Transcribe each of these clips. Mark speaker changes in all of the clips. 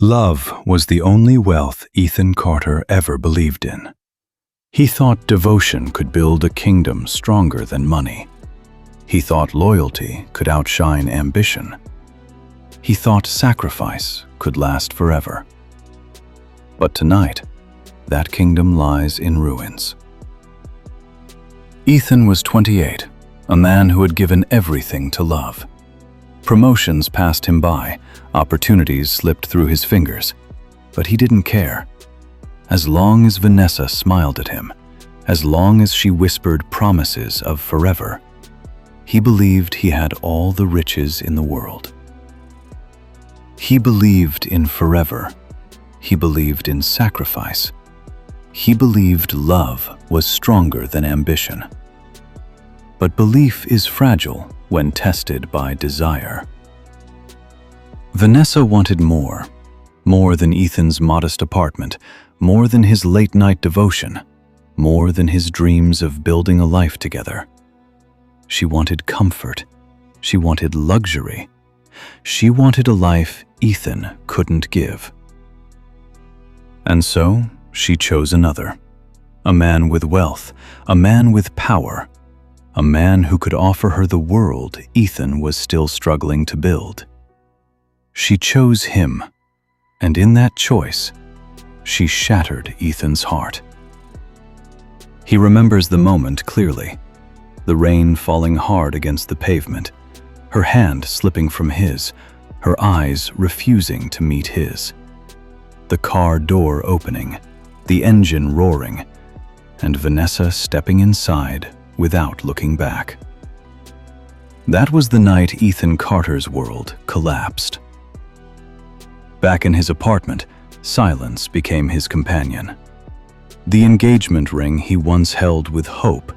Speaker 1: Love was the only wealth Ethan Carter ever believed in. He thought devotion could build a kingdom stronger than money. He thought loyalty could outshine ambition. He thought sacrifice could last forever. But tonight, that kingdom lies in ruins. Ethan was 28, a man who had given everything to love. Promotions passed him by, opportunities slipped through his fingers, but he didn't care. As long as Vanessa smiled at him, as long as she whispered promises of forever, he believed he had all the riches in the world. He believed in forever. He believed in sacrifice. He believed love was stronger than ambition. But belief is fragile when tested by desire. Vanessa wanted more than Ethan's modest apartment, more than his late-night devotion, more than his dreams of building a life together. She wanted comfort. She wanted luxury. She wanted a life Ethan couldn't give. And so she chose another, a man with wealth, a man with power, a man who could offer her the world Ethan was still struggling to build. She chose him, and in that choice, she shattered Ethan's heart. He remembers the moment clearly, the rain falling hard against the pavement, her hand slipping from his, her eyes refusing to meet his. The car door opening, the engine roaring, and Vanessa stepping inside without looking back. That was the night Ethan Carter's world collapsed. Back in his apartment, silence became his companion. The engagement ring he once held with hope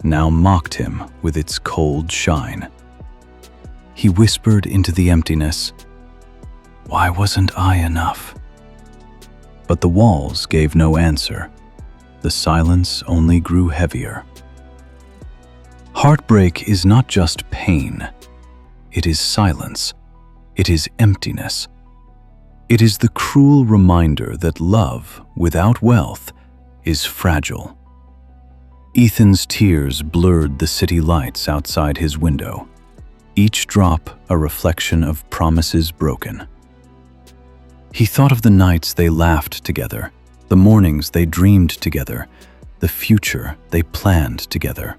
Speaker 1: now mocked him with its cold shine. He whispered into the emptiness, "Why wasn't I enough?" But the walls gave no answer. The silence only grew heavier. Heartbreak is not just pain. It is silence. It is emptiness. It is the cruel reminder that love without wealth is fragile. Ethan's tears blurred the city lights outside his window, each drop a reflection of promises broken. He thought of the nights they laughed together, the mornings they dreamed together, the future they planned together.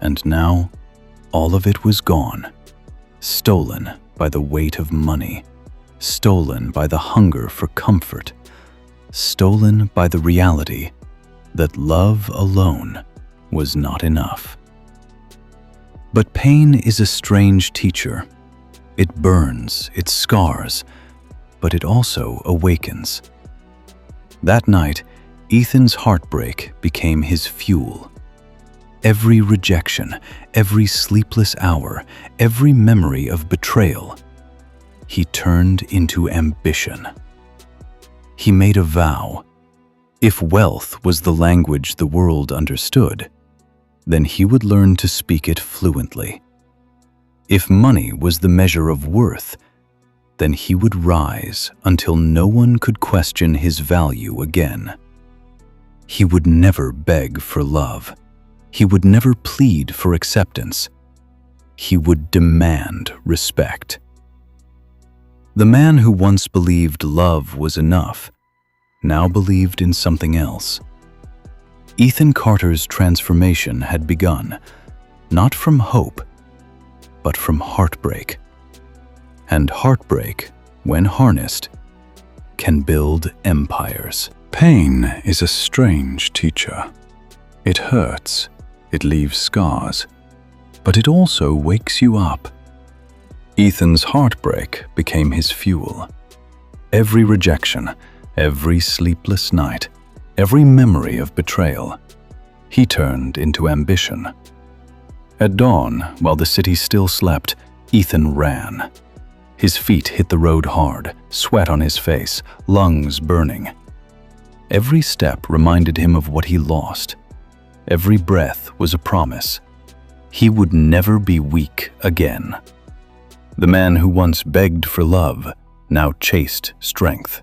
Speaker 1: And now, all of it was gone, stolen by the weight of money, stolen by the hunger for comfort, stolen by the reality that love alone was not enough. But pain is a strange teacher. It burns, it scars, but it also awakens. That night, Ethan's heartbreak became his fuel. Every rejection, every sleepless hour, every memory of betrayal, he turned into ambition. He made a vow. If wealth was the language the world understood, then he would learn to speak it fluently. If money was the measure of worth, then he would rise until no one could question his value again. He would never beg for love. He would never plead for acceptance. He would demand respect. The man who once believed love was enough now believed in something else. Ethan Carter's transformation had begun, not from hope, but from heartbreak. And heartbreak, when harnessed, can build empires. Pain is a strange teacher. It hurts, it leaves scars, but it also wakes you up. Ethan's heartbreak became his fuel. Every rejection, every sleepless night, every memory of betrayal, he turned into ambition. At dawn, while the city still slept, Ethan ran. His feet hit the road hard, sweat on his face, lungs burning. Every step reminded him of what he lost. Every breath was a promise. He would never be weak again. The man who once begged for love now chased strength.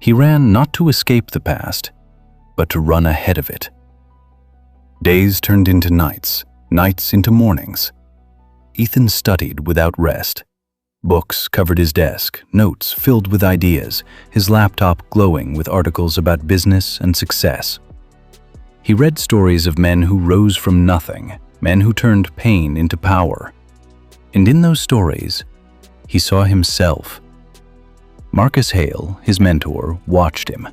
Speaker 1: He ran not to escape the past, but to run ahead of it. Days turned into nights, nights into mornings. Ethan studied without rest. Books covered his desk, notes filled with ideas, his laptop glowing with articles about business and success. He read stories of men who rose from nothing, men who turned pain into power. And in those stories, he saw himself. Marcus Hale, his mentor, watched him.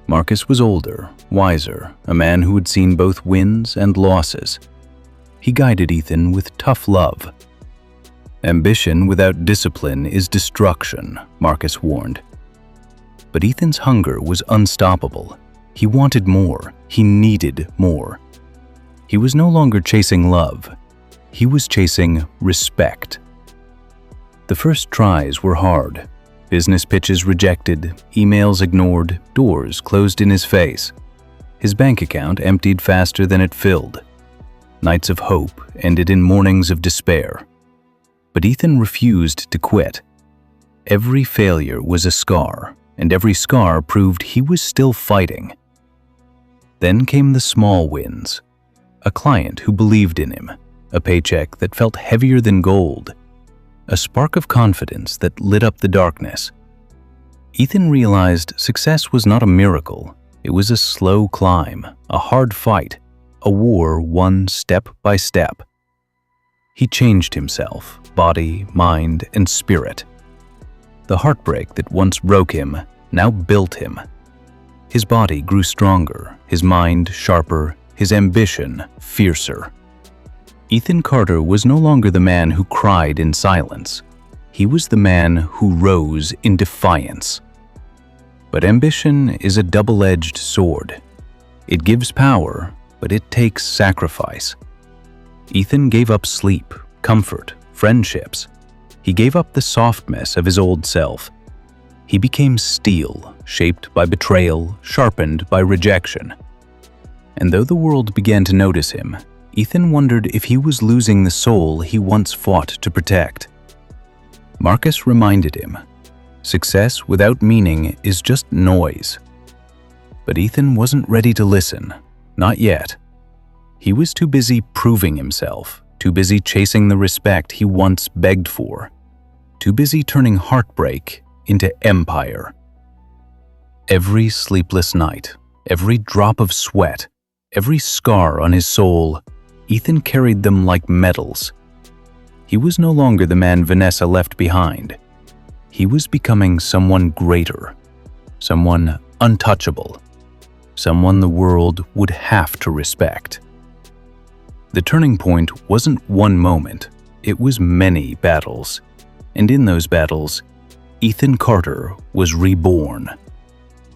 Speaker 1: Marcus was older, wiser, a man who had seen both wins and losses. He guided Ethan with tough love. Ambition without discipline is destruction, Marcus warned. But Ethan's hunger was unstoppable. He wanted more. He needed more. He was no longer chasing love. He was chasing respect. The first tries were hard. Business pitches rejected, emails ignored, doors closed in his face. His bank account emptied faster than it filled. Nights of hope ended in mornings of despair. But Ethan refused to quit. Every failure was a scar, and every scar proved he was still fighting. Then came the small wins. A client who believed in him, a paycheck that felt heavier than gold, a spark of confidence that lit up the darkness. Ethan realized success was not a miracle. It was a slow climb, a hard fight, a war won step by step. He changed himself, body, mind, and spirit. The heartbreak that once broke him now built him. His body grew stronger, his mind sharper, his ambition fiercer. Ethan Carter was no longer the man who cried in silence. He was the man who rose in defiance. But ambition is a double-edged sword. It gives power, but it takes sacrifice. Ethan gave up sleep, comfort, friendships. He gave up the softness of his old self. He became steel, shaped by betrayal, sharpened by rejection. And though the world began to notice him, Ethan wondered if he was losing the soul he once fought to protect. Marcus reminded him, success without meaning is just noise. But Ethan wasn't ready to listen, not yet. He was too busy proving himself, too busy chasing the respect he once begged for, too busy turning heartbreak into empire. Every sleepless night, every drop of sweat, every scar on his soul, Ethan carried them like medals. He was no longer the man Vanessa left behind. He was becoming someone greater, someone untouchable, someone the world would have to respect. The turning point wasn't one moment, it was many battles. And in those battles, Ethan Carter was reborn.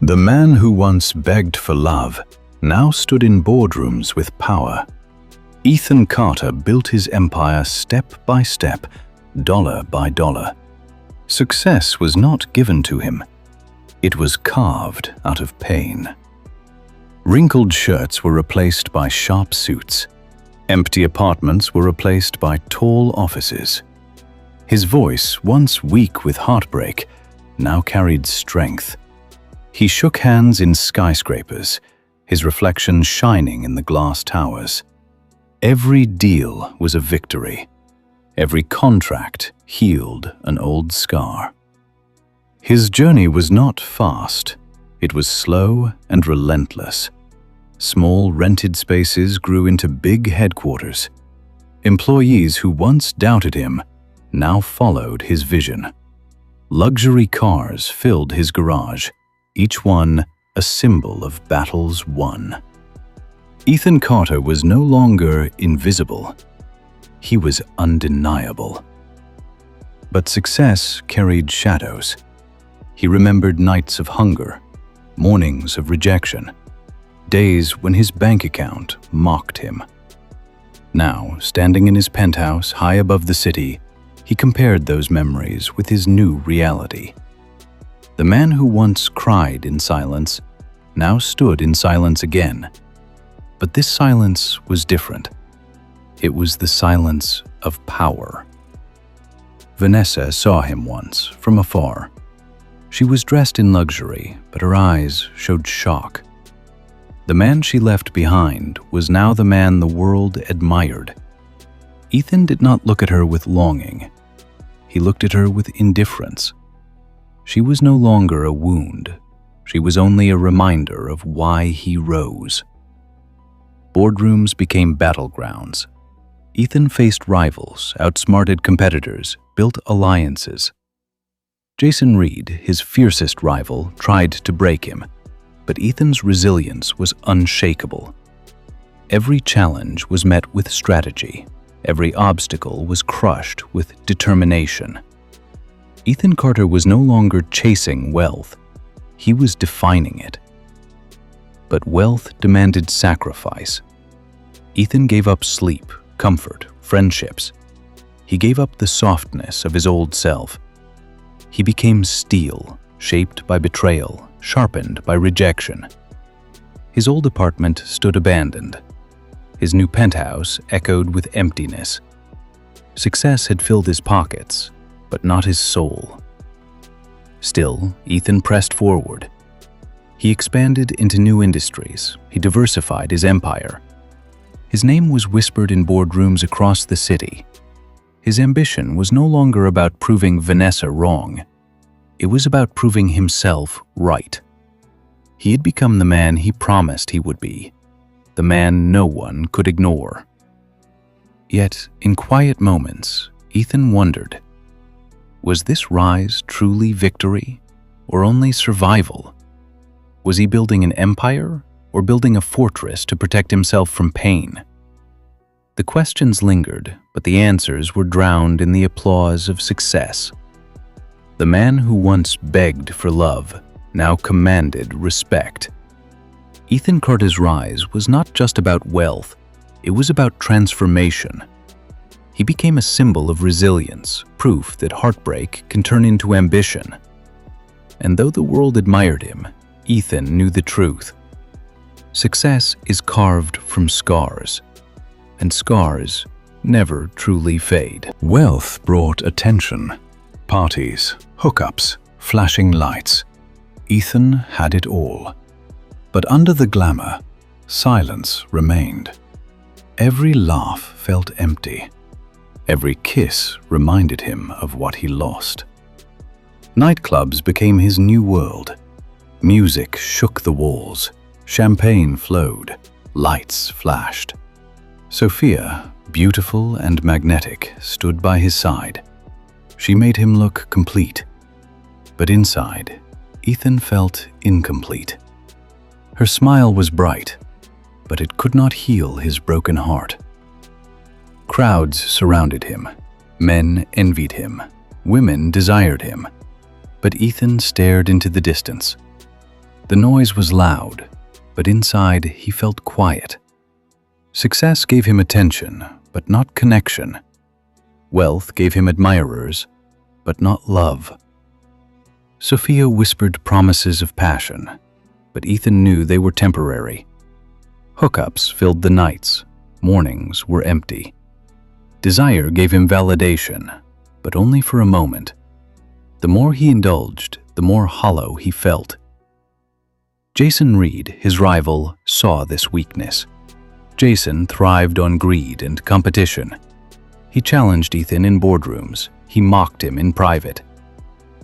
Speaker 1: The man who once begged for love now stood in boardrooms with power. Ethan Carter built his empire step by step, dollar by dollar. Success was not given to him. It was carved out of pain. Wrinkled shirts were replaced by sharp suits. Empty apartments were replaced by tall offices. His voice, once weak with heartbreak, now carried strength. He shook hands in skyscrapers, his reflection shining in the glass towers. Every deal was a victory. Every contract healed an old scar. His journey was not fast. It was slow and relentless. Small rented spaces grew into big headquarters. Employees who once doubted him now followed his vision. Luxury cars filled his garage, each one a symbol of battles won. Ethan Carter was no longer invisible. He was undeniable. But success carried shadows. He remembered nights of hunger, mornings of rejection, days when his bank account mocked him. Now, standing in his penthouse high above the city, he compared those memories with his new reality. The man who once cried in silence now stood in silence again. But this silence was different. It was the silence of power. Vanessa saw him once, from afar. She was dressed in luxury, but her eyes showed shock. The man she left behind was now the man the world admired. Ethan did not look at her with longing. He looked at her with indifference. She was no longer a wound. She was only a reminder of why he rose. Boardrooms became battlegrounds. Ethan faced rivals, outsmarted competitors, built alliances. Jason Reed, his fiercest rival, tried to break him, but Ethan's resilience was unshakable. Every challenge was met with strategy. Every obstacle was crushed with determination. Ethan Carter was no longer chasing wealth. He was defining it. But wealth demanded sacrifice. Ethan gave up sleep, comfort, friendships. He gave up the softness of his old self. He became steel, shaped by betrayal, sharpened by rejection. His old apartment stood abandoned. His new penthouse echoed with emptiness. Success had filled his pockets, but not his soul. Still, Ethan pressed forward. He expanded into new industries. He diversified his empire. His name was whispered in boardrooms across the city. His ambition was no longer about proving Vanessa wrong. It was about proving himself right. He had become the man he promised he would be, the man no one could ignore. Yet, in quiet moments, Ethan wondered, was this rise truly victory, or only survival? Was he building an empire, or building a fortress to protect himself from pain? The questions lingered, but the answers were drowned in the applause of success. The man who once begged for love now commanded respect. Ethan Carter's rise was not just about wealth, it was about transformation. He became a symbol of resilience, proof that heartbreak can turn into ambition. And though the world admired him, Ethan knew the truth. Success is carved from scars, and scars never truly fade. Wealth brought attention, parties, hookups, flashing lights. Ethan had it all. But under the glamour, silence remained. Every laugh felt empty. Every kiss reminded him of what he lost. Nightclubs became his new world. Music shook the walls. Champagne flowed. Lights flashed. Sophia, beautiful and magnetic, stood by his side. She made him look complete. But inside, Ethan felt incomplete. Her smile was bright, but it could not heal his broken heart. Crowds surrounded him. Men envied him. Women desired him. But Ethan stared into the distance. The noise was loud, but inside he felt quiet. Success gave him attention, but not connection. Wealth gave him admirers, but not love. Sophia whispered promises of passion, but Ethan knew they were temporary. Hookups filled the nights. Mornings were empty. Desire gave him validation, but only for a moment. The more he indulged, the more hollow he felt. Jason Reed, his rival, saw this weakness. Jason thrived on greed and competition. He challenged Ethan in boardrooms. He mocked him in private.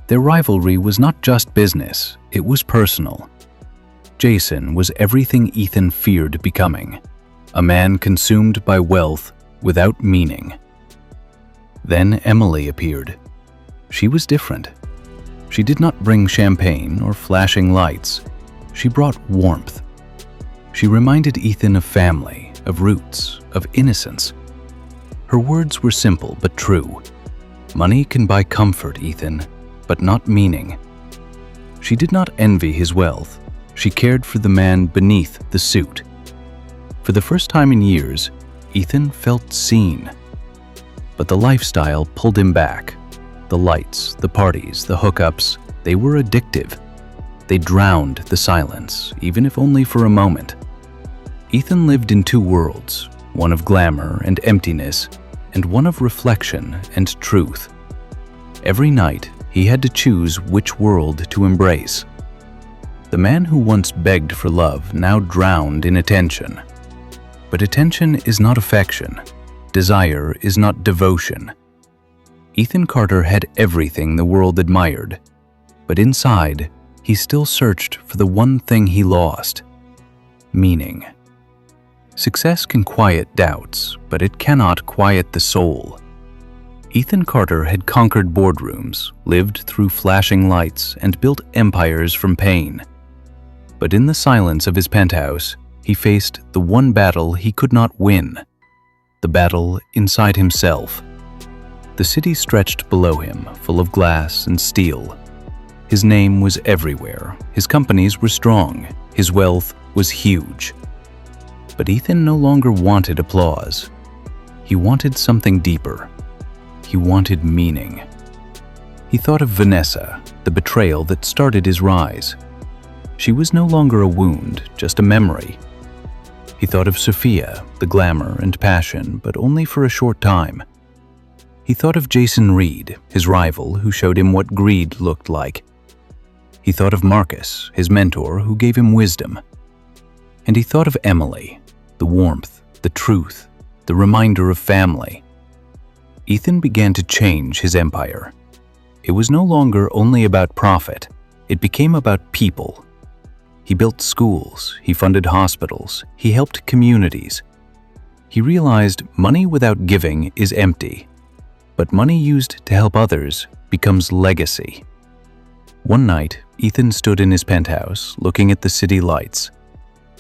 Speaker 1: Their rivalry was not just business, it was personal. Jason was everything Ethan feared becoming, a man consumed by wealth without meaning. Then Emily appeared. She was different. She did not bring champagne or flashing lights. She brought warmth. She reminded Ethan of family, of roots, of innocence. Her words were simple but true. Money can buy comfort, Ethan, but not meaning. She did not envy his wealth. She cared for the man beneath the suit. For the first time in years, Ethan felt seen. But the lifestyle pulled him back. The lights, the parties, the hookups, they were addictive. They drowned the silence, even if only for a moment. Ethan lived in two worlds, one of glamour and emptiness, and one of reflection and truth. Every night, he had to choose which world to embrace. The man who once begged for love now drowned in attention. But attention is not affection. Desire is not devotion. Ethan Carter had everything the world admired, but inside, he still searched for the one thing he lost: meaning. Success can quiet doubts, but it cannot quiet the soul. Ethan Carter had conquered boardrooms, lived through flashing lights, and built empires from pain. But in the silence of his penthouse, he faced the one battle he could not win: the battle inside himself. The city stretched below him, full of glass and steel. His name was everywhere, his companies were strong, his wealth was huge. But Ethan no longer wanted applause. He wanted something deeper. He wanted meaning. He thought of Vanessa, the betrayal that started his rise. She was no longer a wound, just a memory. He thought of Sophia, the glamour and passion, but only for a short time. He thought of Jason Reed, his rival, who showed him what greed looked like. He thought of Marcus, his mentor, who gave him wisdom. And he thought of Emily, the warmth, the truth, the reminder of family. Ethan began to change his empire. It was no longer only about profit. It became about people. He built schools, he funded hospitals, he helped communities. He realized money without giving is empty, but money used to help others becomes legacy. One night, Ethan stood in his penthouse, looking at the city lights.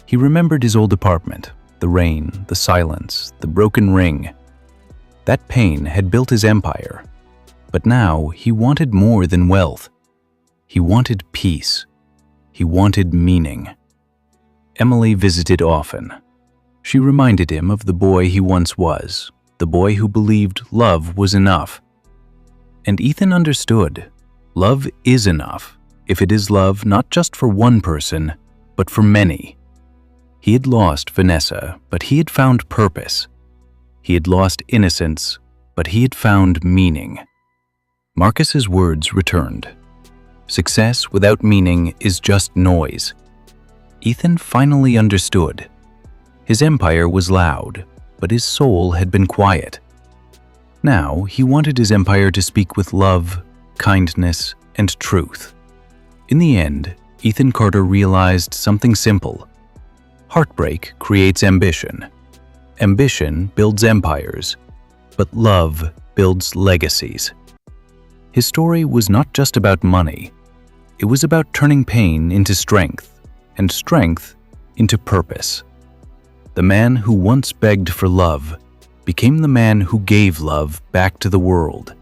Speaker 1: He remembered his old apartment, the rain, the silence, the broken ring. That pain had built his empire, but now he wanted more than wealth. He wanted peace. He wanted meaning. Emily visited often. She reminded him of the boy he once was, the boy who believed love was enough. And Ethan understood. Love is enough, if it is love not just for one person, but for many. He had lost Vanessa, but he had found purpose. He had lost innocence, but he had found meaning. Marcus's words returned. Success without meaning is just noise. Ethan finally understood. His empire was loud, but his soul had been quiet. Now he wanted his empire to speak with love, kindness, and truth. In the end, Ethan Carter realized something simple. Heartbreak creates ambition. Ambition builds empires, but love builds legacies. His story was not just about money. It was about turning pain into strength, and strength into purpose. The man who once begged for love became the man who gave love back to the world.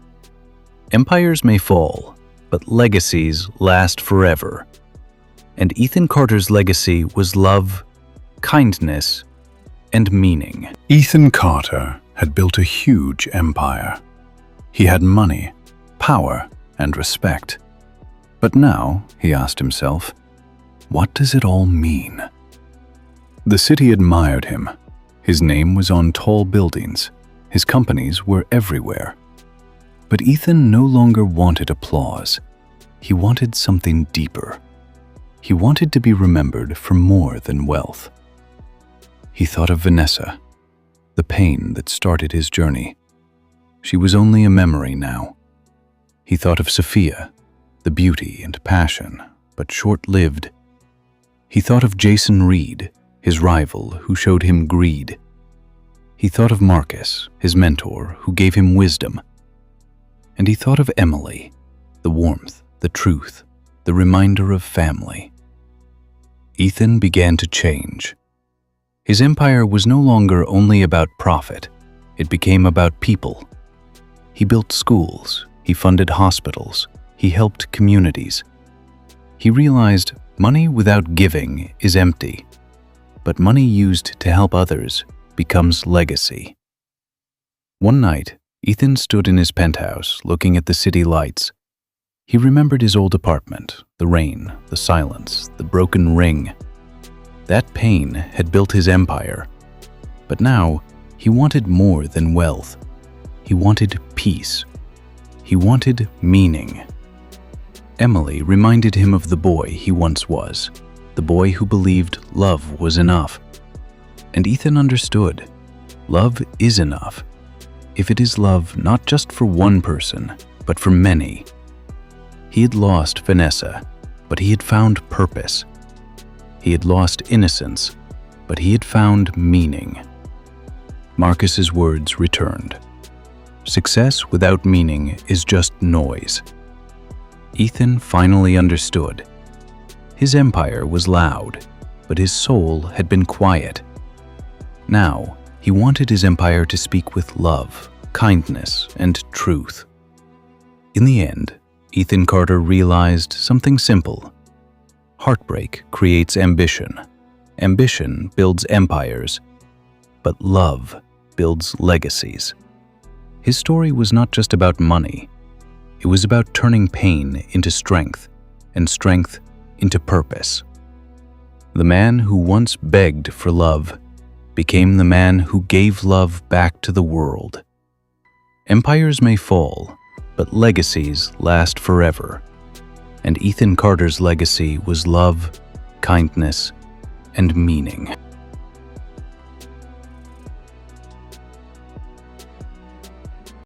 Speaker 1: Empires may fall, but legacies last forever. And Ethan Carter's legacy was love, kindness, and meaning.
Speaker 2: Ethan Carter had built a huge empire. He had money, power, and respect. But now, he asked himself, what does it all mean? The city admired him. His name was on tall buildings. His companies were everywhere. But Ethan no longer wanted applause. He wanted something deeper. He wanted to be remembered for more than wealth. He thought of Vanessa, the pain that started his journey. She was only a memory now. He thought of Sophia, the beauty and passion, but short-lived. He thought of Jason Reed, his rival who showed him greed. He thought of Marcus, his mentor, who gave him wisdom. And he thought of Emily, the warmth, the truth, the reminder of family. Ethan began to change. His empire was no longer only about profit. It became about people. He built schools, he funded hospitals, he helped communities. He realized money without giving is empty, but money used to help others becomes legacy. One night, Ethan stood in his penthouse looking at the city lights. He remembered his old apartment, the rain, the silence, the broken ring. That pain had built his empire, but now he wanted more than wealth. He wanted peace.
Speaker 1: He wanted meaning. Emily reminded him of the boy he once was, the boy who believed love was enough. And Ethan understood. Love is enough, if it is love not just for one person, but for many. He had lost Vanessa, but he had found purpose. He had lost innocence, but he had found meaning. Marcus's words returned. Success without meaning is just noise. Ethan finally understood. His empire was loud, but his soul had been quiet. Now, he wanted his empire to speak with love, kindness, and truth. In the end, Ethan Carter realized something simple. Heartbreak creates ambition. Ambition builds empires, but love builds legacies. His story was not just about money. It was about turning pain into strength, and strength into purpose. The man who once begged for love became the man who gave love back to the world. Empires may fall, but legacies last forever. And Ethan Carter's legacy was love, kindness, and meaning.